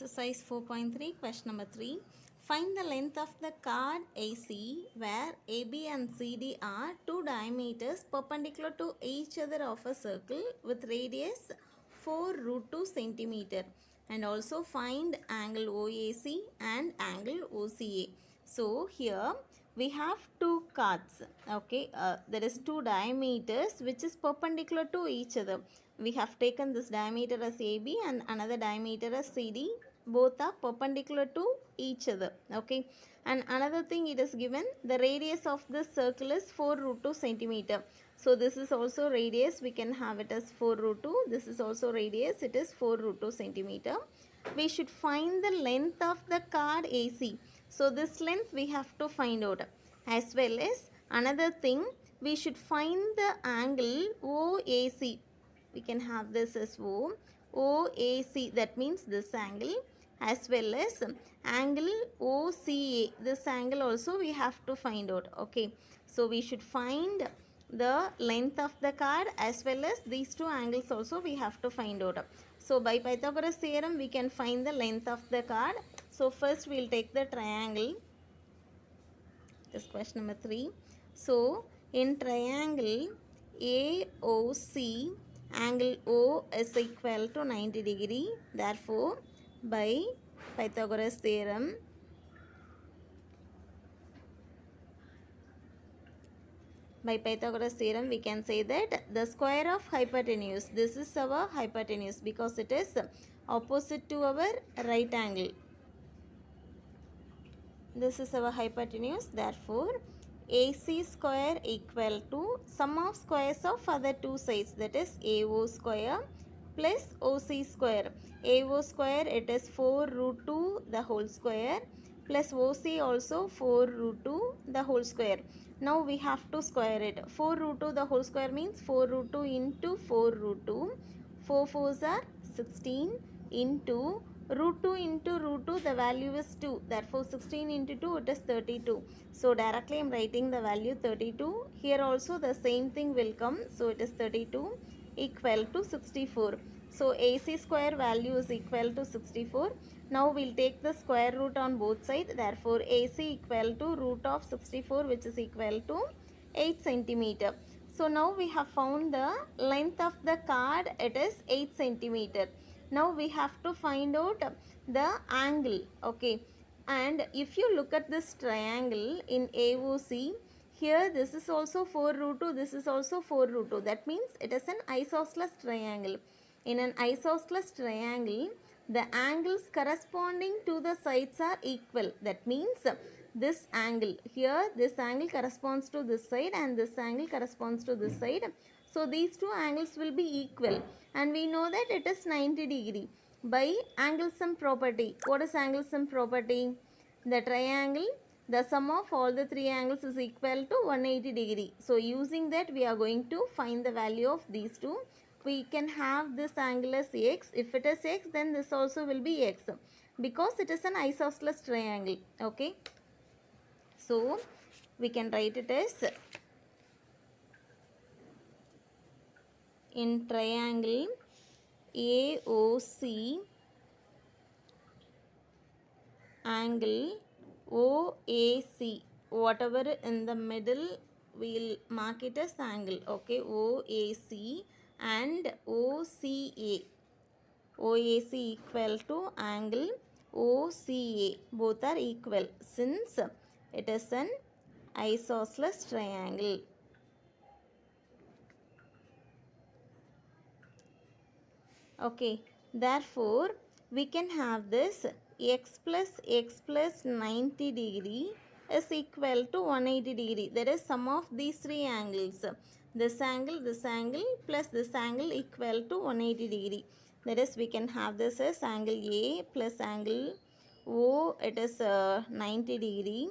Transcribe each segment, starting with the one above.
Exercise 4.3, question number 3. Find the length of the chord AC where AB and CD are two diameters perpendicular to each other of a circle with radius 4 root 2 centimeter, and also find angle OAC and angle OCA. So here we have two chords. Okay, there is two diameters which is perpendicular to each other. We have taken this diameter as AB and another diameter as CD. Both are perpendicular to each other. Okay, and another thing, it is given the radius of this circle is 4 root 2 centimeter. So this is also radius, we can have it as 4 root 2. This is also radius, it is 4 root 2 centimeter. We should find the length of the chord AC. So this length we have to find out. As well as another thing, we should find the angle OAC. We can have this as OAC, that means this angle, as well as angle OCA. This angle also we have to find out. Okay, so we should find the length of the chord as well as these two angles also we have to find out. So by Pythagoras theorem we can find the length of the chord. So first we will take the triangle. This question number 3. So in triangle AOC, angle O is equal to 90 degree. Therefore by Pythagoras theorem, we can say that the square of hypotenuse, this is our hypotenuse because it is opposite to our right angle. This is our hypotenuse. Therefore AC square equal to sum of squares of other two sides, that is AO square plus OC square. AO square, it is 4 root 2 the whole square, plus OC also 4 root 2 the whole square. Now we have to square it. 4 root 2 the whole square means 4 root 2 into 4 root 2. 4 4s are 16 into root 2 into root 2, the value is 2. Therefore 16 into 2, it is 32. So directly I am writing the value 32. Here also the same thing will come. So it is 32 equal to 64. So AC square value is equal to 64. Now we will take the square root on both sides. Therefore AC equal to root of 64, which is equal to 8 centimeter. So now we have found the length of the chord, it is 8 centimeter. Now we have to find out the angle. Okay, and if you look at this triangle in AOC, here this is also 4 root 2, this is also 4 root 2. That means it is an isosceles triangle. In an isosceles triangle, the angles corresponding to the sides are equal. That means this angle here, this angle corresponds to this side and this angle corresponds to this side. So these two angles will be equal, and we know that it is 90 degree by angle sum property. What is angle sum property? The triangle, the sum of all the three angles is equal to 180 degree. So using that we are going to find the value of these two. We can have this angle as x. If it is x, then this also will be x because it is an isosceles triangle. Okay, so we can write it as, in triangle AOC, angle OAC, whatever in the middle we will mark it as angle. Okay, OAC and OCA. OAC equal to angle OCA. Both are equal since it is an isosceles triangle. Okay, therefore we can have this x plus 90 degree is equal to 180 degree. That is sum of these three angles. This angle plus this angle equal to 180 degree. That is, we can have this as angle A plus angle O, it is 90 degree.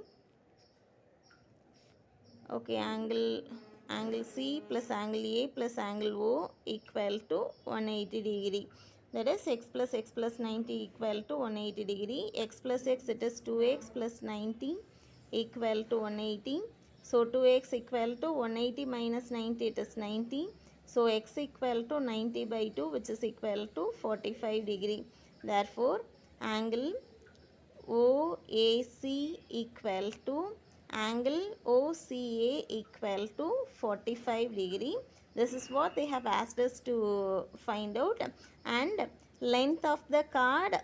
Okay, angle C plus angle A plus angle O equal to 180 degree. That is x plus 90 equal to 180 degree. X plus x, it is 2x plus 90 equal to 180. So 2x equal to 180 minus 90, it is 90. So x equal to 90 by 2, which is equal to 45 degree. Therefore angle OAC equal to angle OCA equal to 45 degree. This is what they have asked us to find out. And length of the card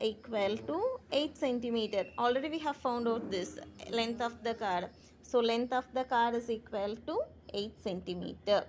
equal to 8 centimeter. Already we have found out this length of the card. So length of the card is equal to 8 centimeter.